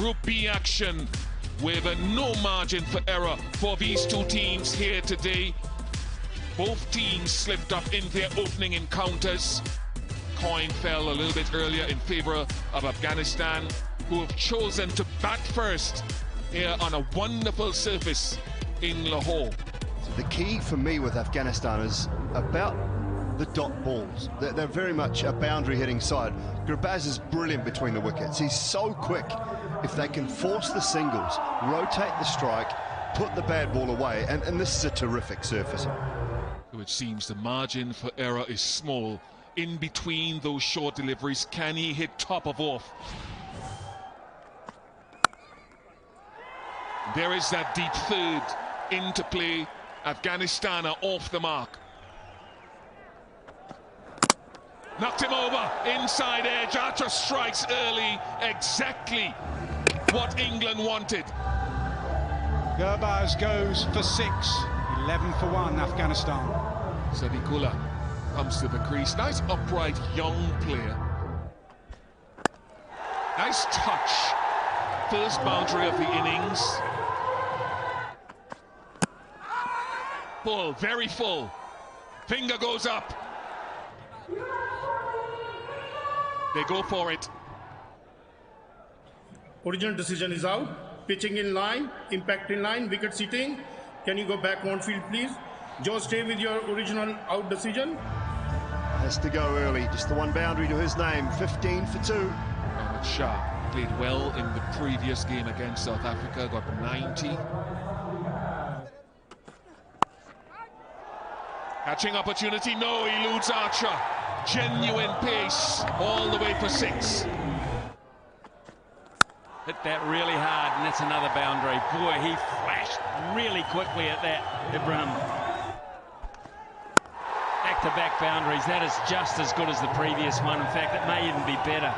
Group B action with no margin for error for these two teams here today. Both teams slipped up in their opening encounters. Coin fell a little bit earlier in favor of Afghanistan, who have chosen to bat first here on a wonderful surface in Lahore. So the key for me with Afghanistan is about the dot balls. They're very much a boundary hitting side. Gurbaz is brilliant between the wickets. He's so quick. If they can force the singles, rotate the strike, put the bad ball away, and this is a terrific surface. It seems the margin for error is small. In between those short deliveries, can he hit top of off? There is that deep third into play. Afghanistan are off the mark. Knocked him over, inside edge. Archer strikes early, exactly what England wanted. Gurbaz goes for 6, 11 for 1, Afghanistan. Sadiqullah comes to the crease. Nice upright young player. Nice touch. First boundary of the innings. Full, very full. Finger goes up. They go for it. Original decision is out. Pitching in line, impact in line, wicket sitting. Can you go back one field, please? Joe, stay with your original out decision. Has to go early. Just the one boundary to his name. 15 for 2. Ahmed Shah played well in the previous game against South Africa. Got 90. Catching opportunity. No, eludes Archer. Genuine pace all the way for 6. Hit that really hard, and that's another boundary. Boy, he flashed really quickly at that, Ibrahim. Back-to-back boundaries. That is just as good as the previous one. In fact, it may even be better.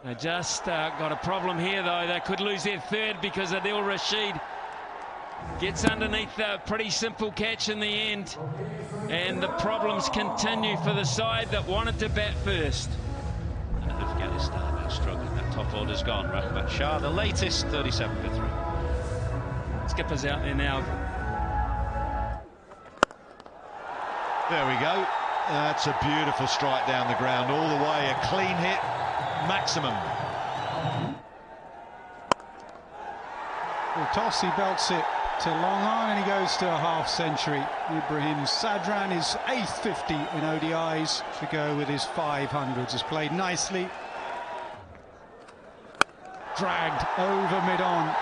They just got a problem here, though. They could lose their third because Adil Rashid gets underneath a pretty simple catch in the end. And the problems continue for the side that wanted to bat first. And Afghanistan are struggling. That top order's gone. Ahmed Shah, the latest, 37 for 3. Skipper's out there now. There we go. That's a beautiful strike down the ground, all the way. A clean hit, maximum. Well, toss, he belts it to long on, and he goes to a half century. Ibrahim Sadran is 8th 50 in ODIs to go with his 500s. Has played nicely. Dragged over mid-on.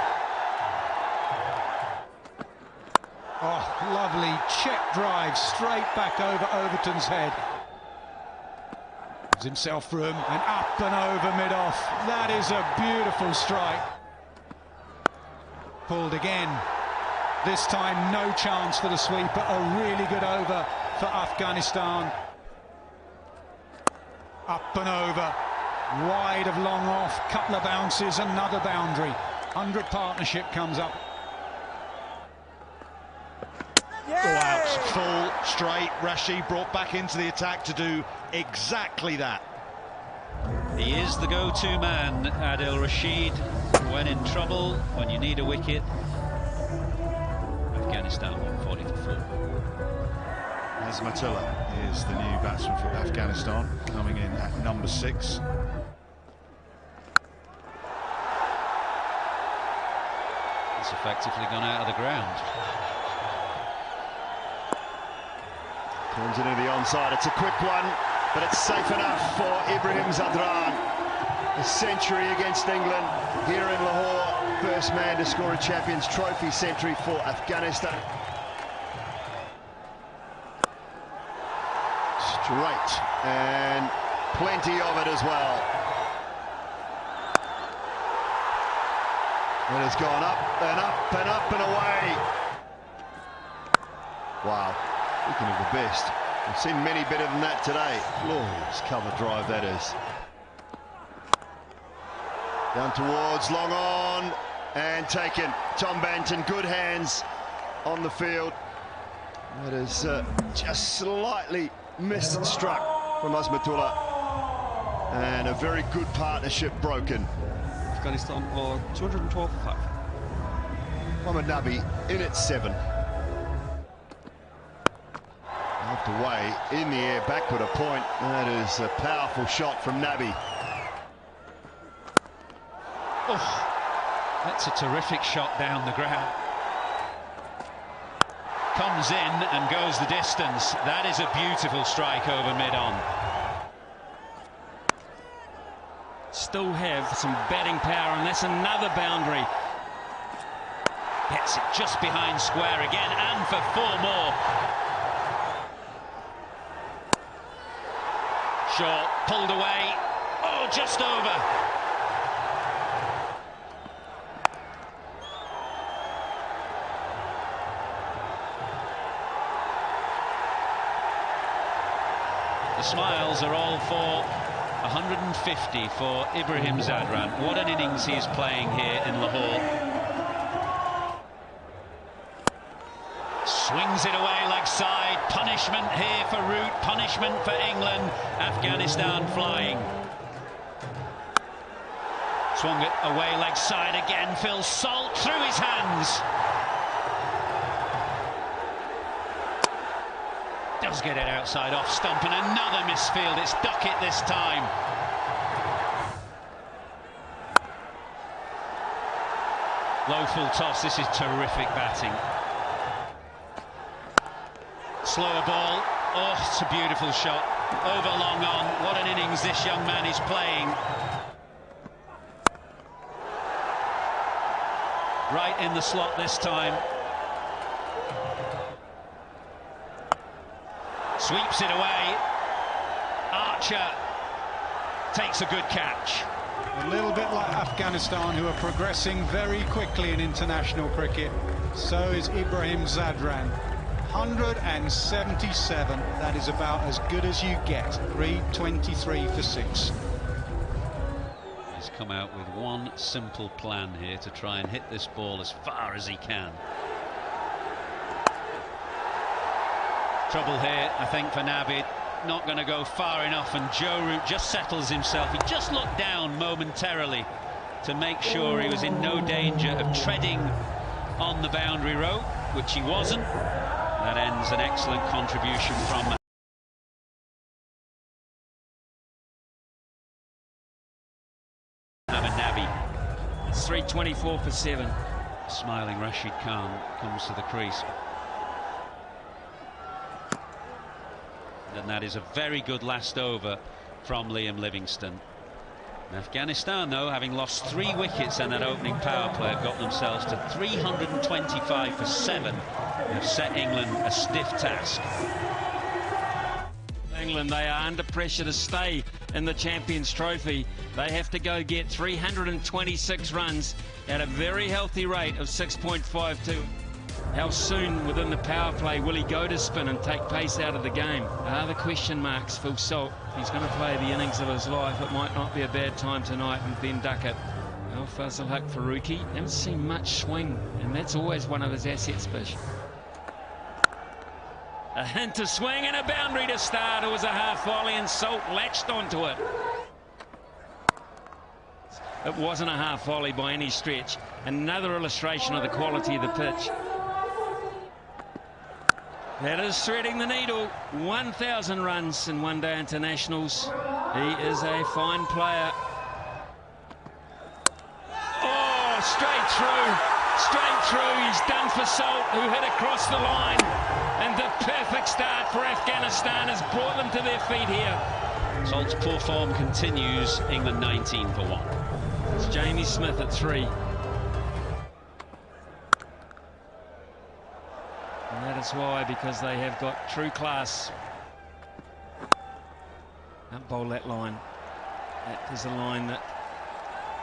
Oh, lovely check drive straight back over Overton's head. Gives himself room and up and over mid-off. That is a beautiful strike. Pulled again. This time no chance for the sweeper. A really good over for Afghanistan. Up and over. Wide of long off. Couple of bounces, another boundary. 100 partnership comes up. Go out, full, straight. Rashid brought back into the attack to do exactly that. He is the go-to man, Adil Rashid, when in trouble, when you need a wicket. Afghanistan 140 to 4. Azmatullah is the new batsman for Afghanistan, coming in at number 6. It's effectively gone out of the ground. Turns it into the onside. It's a quick one, but it's safe enough for Ibrahim Zadran. A century against England here in Lahore. First man to score a Champions Trophy century for Afghanistan. Straight, and plenty of it as well. It has gone up and up and up and away. Wow. Speaking of the best, we've seen many better than that today. Glorious cover drive that is. Down towards, long on, and taken. Tom Banton, good hands on the field. That is just slightly missed and struck from Azmatullah. And a very good partnership broken. Afghanistan, or 212 for 5. Mohamed Nabi in at 7. Knocked away in the air, backward a point. That is a powerful shot from Nabi. Oh, that's a terrific shot down the ground. Comes in and goes the distance. That is a beautiful strike over mid-on. Still have some batting power, and that's another boundary. Gets it just behind square again, and for 4 more. Short, pulled away. Oh, just over. The smiles are all for 150 for Ibrahim Zadran. What an innings he's playing here in Lahore. Swings it away leg side. Punishment here for Root, punishment for England. Afghanistan flying. Swung it away leg side again. Phil Salt through his hands. Does get it outside off stump, and another misfield. It's Duckett this time. Low full toss. This is terrific batting. Slower ball. Oh, it's a beautiful shot. Over long on. What an innings this young man is playing. Right in the slot this time. Sweeps it away. Archer takes a good catch. A little bit like Afghanistan, who are progressing very quickly in international cricket. So is Ibrahim Zadran. 177. That is about as good as you get. 323 for 6. He's come out with one simple plan here to try and hit this ball as far as he can. Trouble here, I think, for Nabi. Not going to go far enough, and Joe Root just settles himself. He just looked down momentarily to make sure he was in no danger of treading on the boundary rope, which he wasn't. That ends an excellent contribution from Mohamed Nabi. It's 324 for 7. Smiling Rashid Khan comes to the crease. And that is a very good last over from Liam Livingstone. And Afghanistan, though, having lost 3 wickets in that opening power play, have got themselves to 325 for 7. They have set England a stiff task. England, they are under pressure to stay in the Champions Trophy. They have to go get 326 runs at a very healthy rate of 6.52. How soon within the power play will he go to spin and take pace out of the game? Are the question marks. Phil Salt, he's going to play the innings of his life. It might not be a bad time tonight. And then Duckett. Well, Fazal Haq Faruqi, haven't seen much swing, and that's always one of his assets, Bish. A hint to swing and a boundary to start. It was a hard volley, and Salt latched onto it. It wasn't a half volley by any stretch. Another illustration of the quality of the pitch. That is threading the needle. 1,000 runs in one-day internationals. He is a fine player. Oh, straight through. Straight through. He's done for Salt, who hit across the line. And the perfect start for Afghanistan has brought them to their feet here. Salt's poor form continues. England 19 for 1. It's Jamie Smith at 3. And that is why, because they have got true class. Don't bowl that line. That is a line that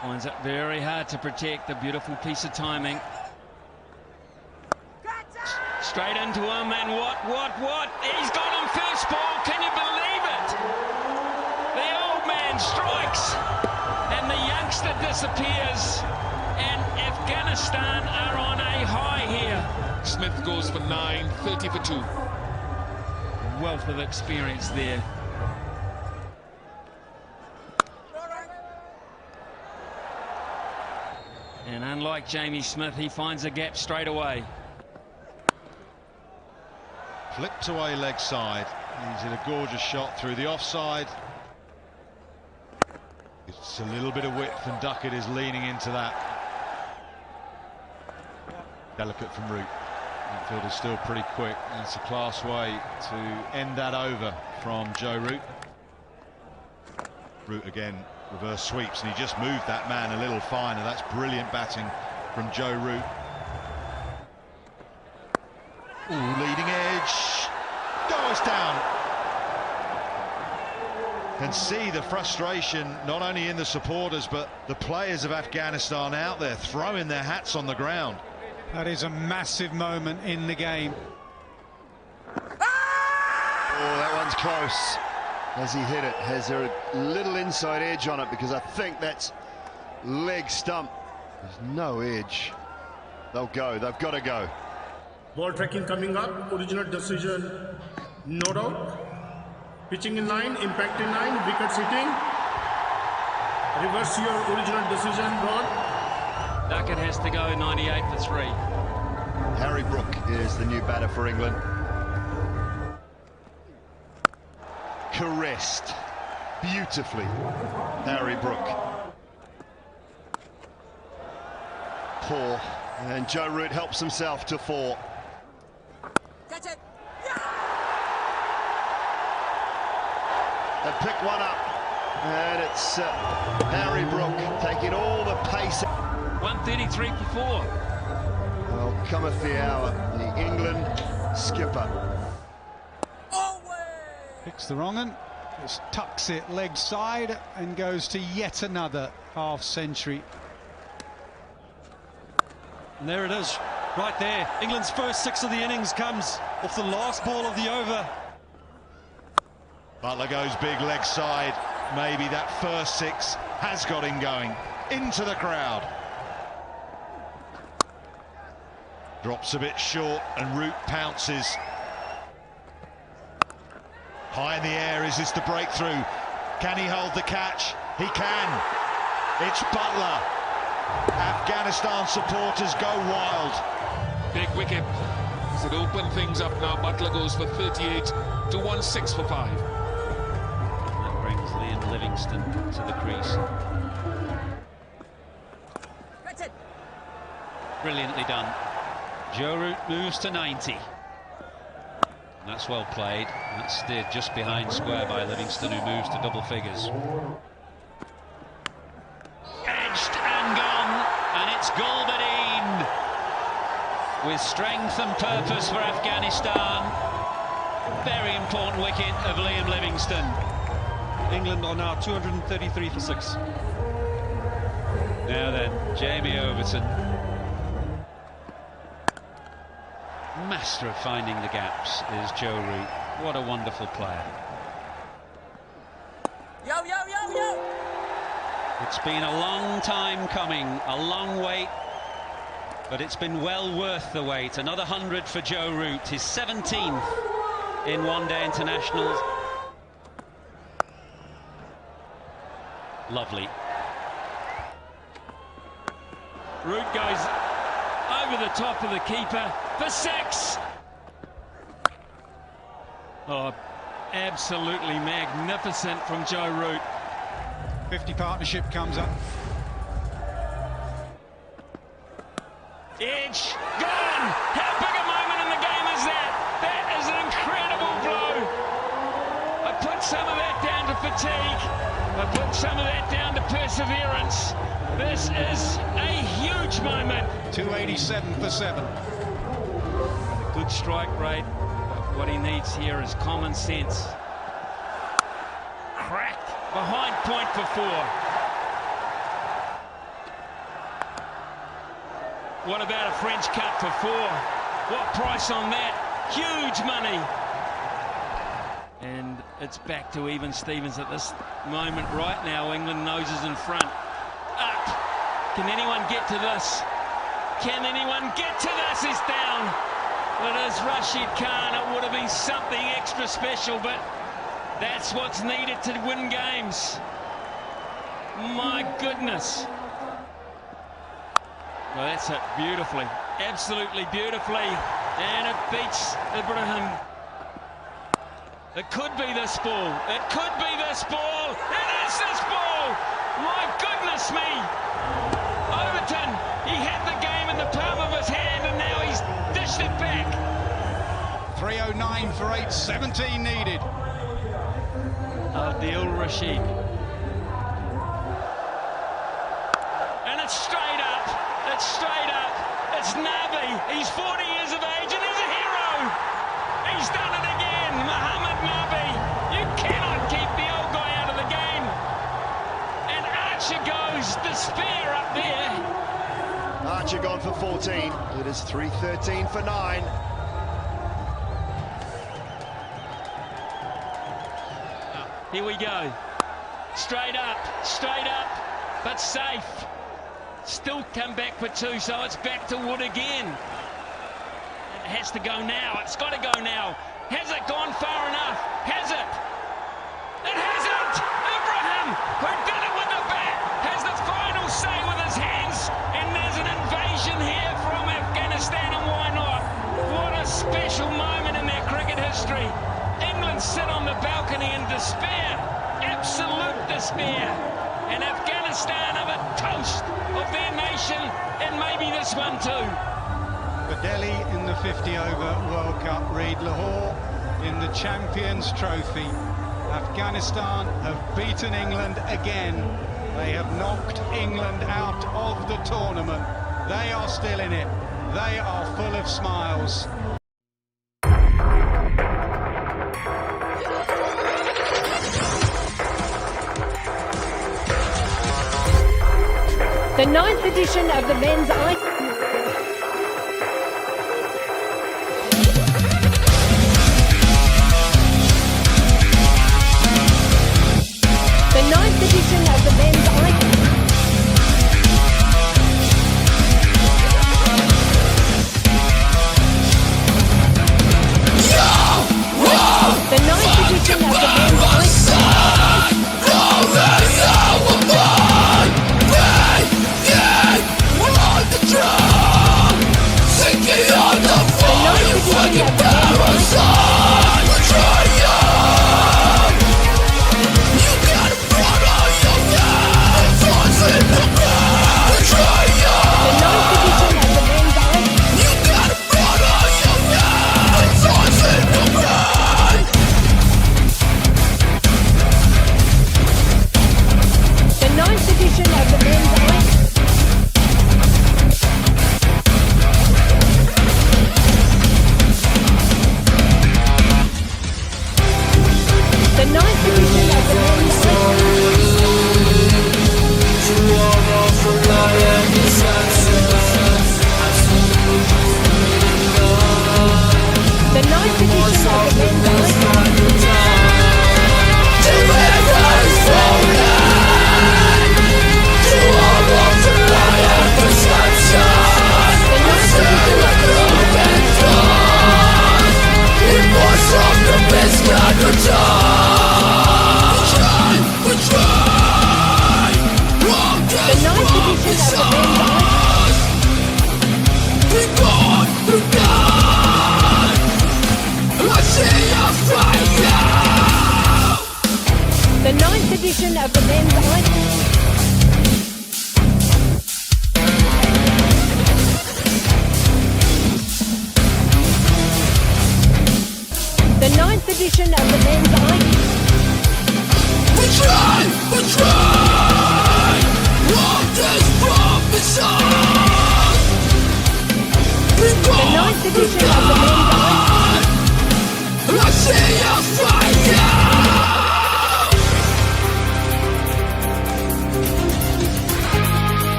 finds it very hard to protect. A beautiful piece of timing. Straight into him, and what? He's got him first ball. Can you believe it? The old man strikes, and the youngster disappears. And Afghanistan are on a high here. Smith goes for 9, 30 for 2. Wealth of experience there. And unlike Jamie Smith, he finds a gap straight away. Flipped away leg side. He's hit a gorgeous shot through the offside. It's a little bit of width, and Duckett is leaning into that. Delicate from Root. That field is still pretty quick. That's a class way to end that over from Joe Root. Root again, reverse sweeps, and he just moved that man a little finer. That's brilliant batting from Joe Root. Ooh, leading edge. Goes down. Can see the frustration not only in the supporters but the players of Afghanistan out there throwing their hats on the ground. That is a massive moment in the game. Oh, that one's close. As he hit it, has there a little inside edge on it, because I think that's leg stump. There's no edge. They'll go. They've got to go. Ball tracking coming up. Original decision, no doubt. Pitching in line, impact in line, wicket sitting. Reverse your original decision, Rod. Duckett has to go 98 for 3. Harry Brook is the new batter for England. Caressed beautifully, Harry Brook. Poor, and Joe Root helps himself to 4. Catch it. They pick one up, and it's Harry Brook taking all the pace. 133 for 4. Well, cometh the hour. The England skipper. Picks the wrong one, just tucks it leg side and goes to yet another half century. And there it is, right there. England's first 6 of the innings comes off the last ball of the over. Butler goes big leg side. Maybe that first 6 has got him going into the crowd. Drops a bit short and Root pounces. High in the air, is this the breakthrough? Can he hold the catch? He can. It's Butler. Afghanistan supporters go wild. Big wicket. Does it open things up now? Butler goes for 38 to 1-6 for 5. That brings Liam Livingstone to the crease. Brilliantly done. Joe Root moves to 90. That's well played. That's steered just behind square by Livingstone, who moves to double figures. Edged and gone, and it's Gulbadine with strength and purpose for Afghanistan. Very important wicket of Liam Livingstone. England are now 233 for 6. Now then, Jamie Overton. Master of finding the gaps is Joe Root. What a wonderful player. Yo, yo, yo, yo! It's been a long time coming, a long wait, but it's been well worth the wait. Another 100 for Joe Root, his 17th in one-day internationals. Lovely. Root goes over the top of the keeper for 6. Oh, absolutely magnificent from Joe Root. 50 partnership comes up. Edge, gone! How big a moment in the game is that? That is an incredible blow. I put some of that down to fatigue. I put some of that down to perseverance. This is a huge moment. 287 for 7. A good strike rate. But what he needs here is common sense. Cracked behind point for 4. What about a French cut for 4? What price on that? Huge money. And it's back to even Stevens at this moment right now. England noses in front. Up. Can anyone get to this? Can anyone get to this? He's down. It is Rashid Khan. It would have been something extra special, but that's what's needed to win games. My goodness. Well, that's it beautifully, absolutely beautifully, and it beats Ibrahim. It could be this ball. It could be this ball. It is this ball. My goodness me. Overton, he had the game in the palm of his hand and now he's dished it back. 3:09 for 8:17 needed. Adil Rashid. And it's straight up. It's straight up. It's Nabi. He's 40 years of age and he's a hero. He's done it again. Mohammed Nabi. You cannot keep the old guy out of the game. And Archer goes, despair up there. Archer gone for 14. It is 3:13 for 9. Here we go. Straight up, but safe. Still come back for 2, so it's back to Wood again. It has to go now. It's got to go now. Has it gone far enough? Has it? It hasn't! Ibrahim, who did it with the bat, has the final say with his hands. And there's an invasion here from Afghanistan, and why not? What a special moment in their cricket history. England sit on the balcony in despair, absolute despair. And Afghanistan are the toast of their nation, and maybe this one too. For Delhi in the 50-over World Cup, read Lahore in the Champions Trophy. Afghanistan have beaten England again. They have knocked England out of the tournament. They are still in it. They are full of smiles. The 9th edition of the men's The 9th edition of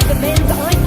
the men's